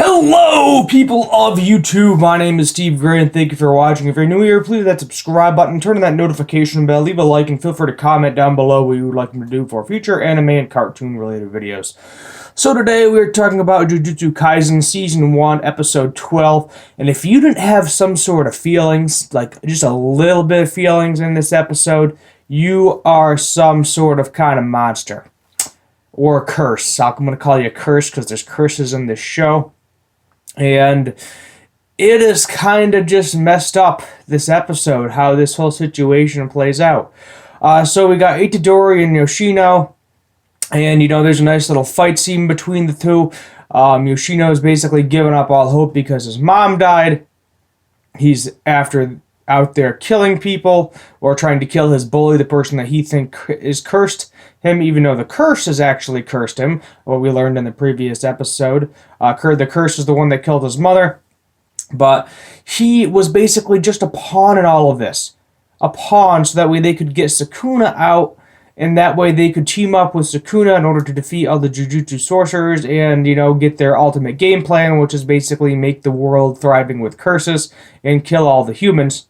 Hello, people of YouTube. My name is Steve Gray, and thank you for watching. If you're new here, please hit that subscribe button, turn on that notification bell, leave a like, and feel free to comment down below what you would like me to do for future anime and cartoon-related videos. So today we're talking about Jujutsu Kaisen Season 1, Episode 12, and if you didn't have some sort of feelings, like just a little bit of feelings in this episode, you are some sort of kind of monster. Or a curse. I'm going to call you a curse because there's curses in this show. And it is kind of just messed up, this episode, how this whole situation plays out. So we got Itadori and Yoshino, and, there's a nice little fight scene between the two. Yoshino is basically giving up all hope because his mom died. He's out there killing people, or trying to kill his bully, the person that he thinks is cursed him, even though the curse has actually cursed him, what we learned in the previous episode. The curse is the one that killed his mother, but he was basically just a pawn in all of this. A pawn, so that way they could get Sukuna out, and that way they could team up with Sukuna in order to defeat all the Jujutsu sorcerers and, get their ultimate game plan, which is basically make the world thriving with curses and kill all the humans,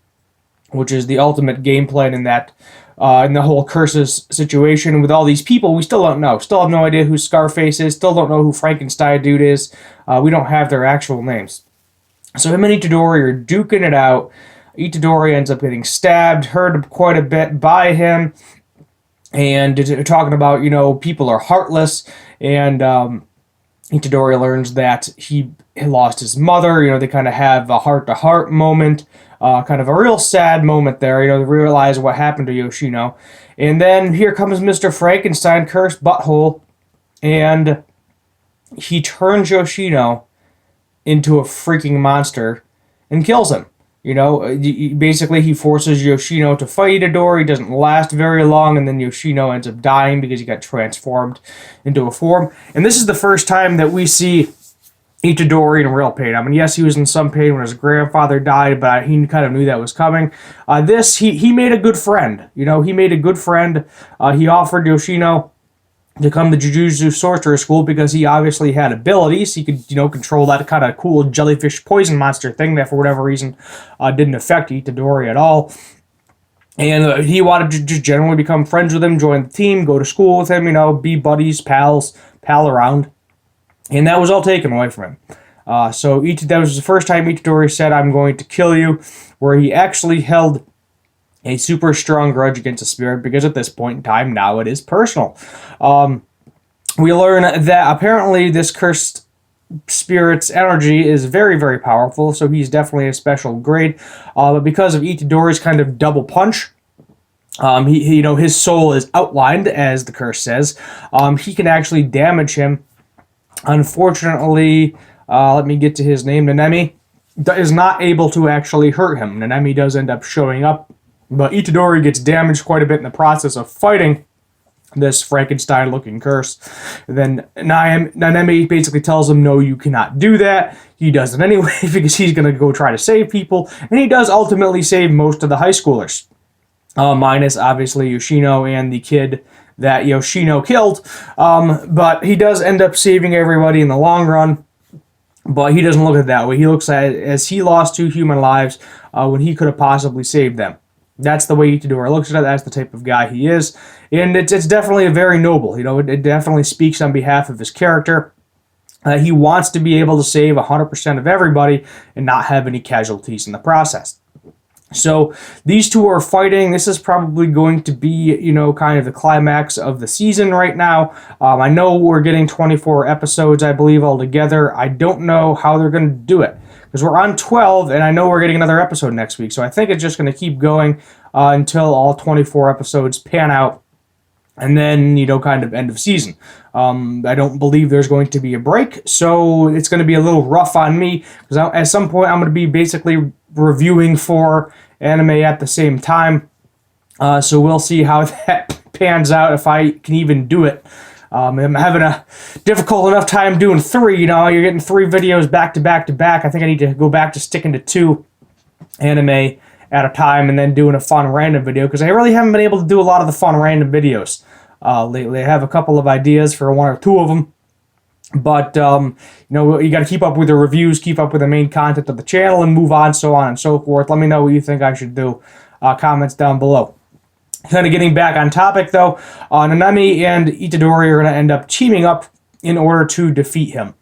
which is the ultimate game plan in that, in the whole curses situation with all these people. We still don't know. Still have no idea who Scarface is. Still don't know who Frankenstein dude is. We don't have their actual names. So him and Itadori are duking it out. Itadori ends up getting stabbed, hurt quite a bit by him, and talking about, people are heartless, and Itadori learns that he lost his mother. They kind of have a heart-to-heart moment. Kind of a real sad moment there, to realize what happened to Yoshino. And then here comes Mr. Frankenstein, cursed butthole, and he turns Yoshino into a freaking monster and kills him. Basically he forces Yoshino to fight Itadori. He doesn't last very long, and then Yoshino ends up dying because he got transformed into a form. And this is the first time that we see Itadori in real pain. I mean, yes, he was in some pain when his grandfather died, but he kind of knew that was coming. He made a good friend. He made a good friend. He offered Yoshino to come to Jujutsu Sorcerer School because he obviously had abilities. He could, control that kind of cool jellyfish poison monster thing that for whatever reason didn't affect Itadori at all. And he wanted to just generally become friends with him, join the team, go to school with him, be buddies, pal around. And that was all taken away from him. That was the first time Itadori said, "I'm going to kill you," where he actually held a super strong grudge against a spirit, because at this point in time, now it is personal. We learn that apparently this cursed spirit's energy is very, very powerful, so he's definitely a special grade. But because of Itadori's kind of double punch, his soul is outlined, as the curse says. He can actually damage him. Unfortunately, let me get to his name. Nanemi is not able to actually hurt him. Nanemi does end up showing up, but Itadori gets damaged quite a bit in the process of fighting this Frankenstein-looking curse. And then Nanemi basically tells him, "No, you cannot do that." He does it anyway because he's going to go try to save people, and he does ultimately save most of the high schoolers, minus obviously Yoshino and the kid that Yoshino killed, but he does end up saving everybody in the long run. But he doesn't look at it that way. He looks at it as he lost 2 human lives when he could have possibly saved them. That's the way Itadori looks at it. That's the type of guy he is, and it's definitely a very noble. It definitely speaks on behalf of his character. He wants to be able to save 100% of everybody and not have any casualties in the process. So these two are fighting. This is probably going to be, kind of the climax of the season right now. I know we're getting 24 episodes, I believe, altogether. I don't know how they're going to do it, because we're on 12, and I know we're getting another episode next week. So I think it's just going to keep going until all 24 episodes pan out, and then, kind of end of season. I don't believe there's going to be a break, so it's going to be a little rough on me, because at some point I'm going to be basically reviewing 4 anime at the same time. So we'll see how that pans out, if I can even do it. I'm having a difficult enough time doing 3. You're getting 3 videos back to back to back. I think I need to go back to sticking to 2 anime at a time and then doing a fun random video, because I really haven't been able to do a lot of the fun random videos lately. I have a couple of ideas for 1 or 2 of them, But, you got to keep up with the reviews, keep up with the main content of the channel, and move on, so on and so forth. Let me know what you think I should do. Comments down below. Kind of getting back on topic, though, Nanami and Itadori are going to end up teaming up in order to defeat him.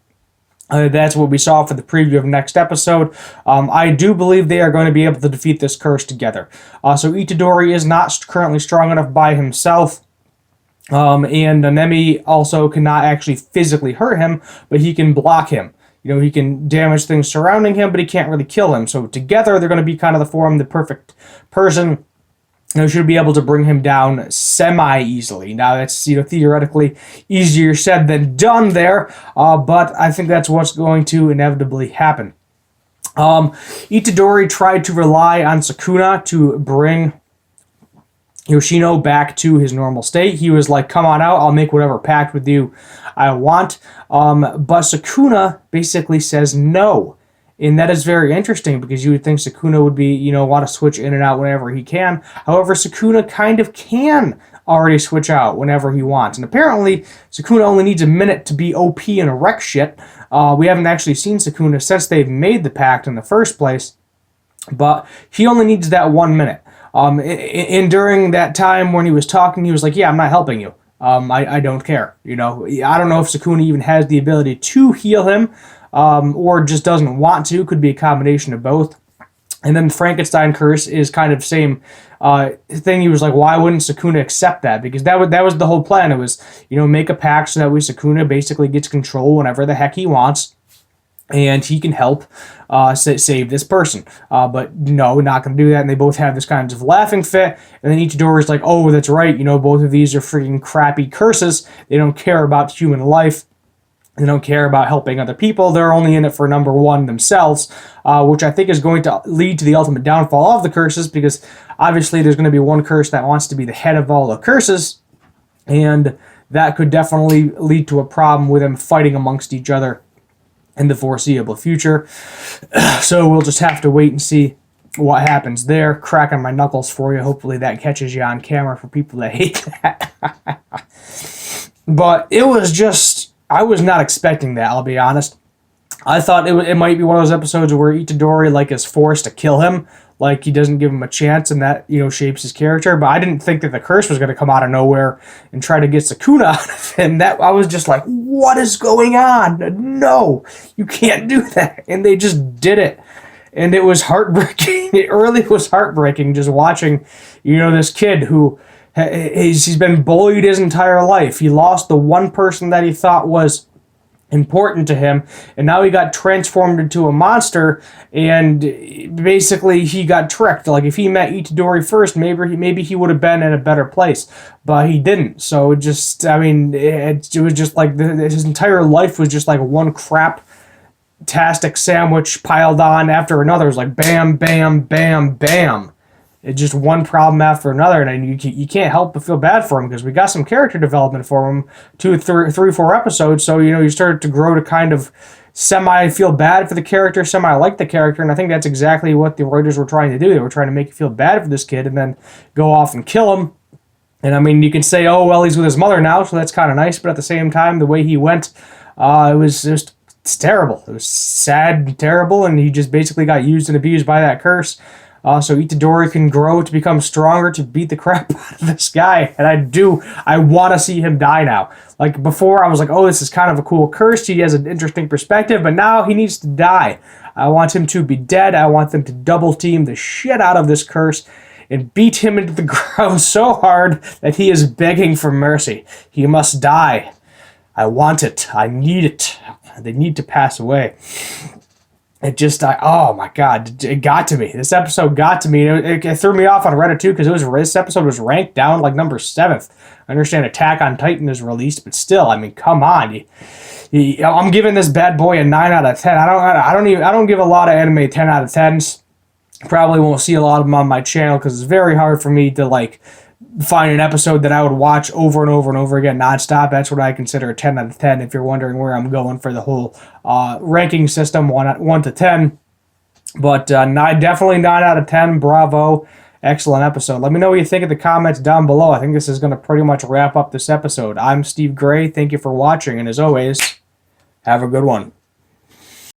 That's what we saw for the preview of next episode. I do believe they are going to be able to defeat this curse together. So Itadori is not currently strong enough by himself. And Nanami also cannot actually physically hurt him, but he can block him. He can damage things surrounding him, but he can't really kill him. So together, they're going to be kind of the perfect person. Should be able to bring him down semi-easily. Now, that's, theoretically easier said than done there, but I think that's what's going to inevitably happen. Itadori tried to rely on Sukuna to bring Yoshino back to his normal state. He was like, come on out, I'll make whatever pact with you I want. But Sukuna basically says no. And that is very interesting because you would think Sukuna would be, want to switch in and out whenever he can. However, Sukuna kind of can already switch out whenever he wants. And apparently, Sukuna only needs a minute to be OP and wreck shit. We haven't actually seen Sukuna since they've made the pact in the first place. But he only needs that 1 minute. And during that time when he was talking, he was like, yeah, I'm not helping you. I don't care. I don't know if Sukuna even has the ability to heal him, or just doesn't want to. Could be a combination of both. And then the Frankenstein curse is kind of same thing. He was like, why wouldn't Sukuna accept that? Because that was the whole plan. It was, make a pact so that way Sukuna basically gets control whenever the heck he wants. And he can help save this person. But no, not going to do that. And they both have this kind of laughing fit. And then Itadori's like, oh, that's right. Both of these are freaking crappy curses. They don't care about human life. They don't care about helping other people. They're only in it for number one themselves, which I think is going to lead to the ultimate downfall of the curses, because obviously there's going to be one curse that wants to be the head of all the curses. And that could definitely lead to a problem with them fighting amongst each other in the foreseeable future. So we'll just have to wait and see what happens there. Cracking my knuckles for you. Hopefully that catches you on camera for people that hate that. But it was just, I was not expecting that, I'll be honest. I thought it might be one of those episodes where Itadori is forced to kill him, like he doesn't give him a chance, and that shapes his character. But I didn't think that the curse was going to come out of nowhere and try to get Sukuna out of him. That I was just like, what is going on? No, you can't do that. And they just did it, and it was heartbreaking. It really was heartbreaking just watching, this kid who he's been bullied his entire life. He lost the one person that he thought was important to him, and now he got transformed into a monster, and basically he got tricked. Like, if he met Itadori first, maybe he would have been in a better place, but he didn't. So it just, it was just like his entire life was just like one crap-tastic sandwich piled on after another. It was like bam, bam, bam, bam. It's just one problem after another, and you can't help but feel bad for him, because we got some character development for him, 2, 3, 4 episodes, so, you started to grow to kind of semi-feel bad for the character, semi-like the character, and I think that's exactly what the writers were trying to do. They were trying to make you feel bad for this kid and then go off and kill him. And, you can say, oh, well, he's with his mother now, so that's kind of nice, but at the same time, the way he went, it's terrible. It was sad and terrible, and he just basically got used and abused by that curse. So Itadori can grow to become stronger to beat the crap out of this guy. And I want to see him die now. Like, before, I was like, oh, this is kind of a cool curse. He has an interesting perspective, but now he needs to die. I want him to be dead. I want them to double team the shit out of this curse and beat him into the ground so hard that he is begging for mercy. He must die. I want it. I need it. They need to pass away. It just, oh my God, it got to me. This episode got to me. It threw me off on Reddit too, because this episode was ranked down like number 7th. I understand Attack on Titan is released, but still, come on. I'm giving this bad boy a 9 out of 10. I don't give a lot of anime 10 out of 10s. Probably won't see a lot of them on my channel, because it's very hard for me to find an episode that I would watch over and over and over again nonstop. That's what I consider a 10 out of 10, if you're wondering where I'm going for the whole ranking system, 1 to 10. But definitely 9 out of 10. Bravo. Excellent episode. Let me know what you think in the comments down below. I think this is going to pretty much wrap up this episode. I'm Steve Gray. Thank you for watching, and as always, Have a good one.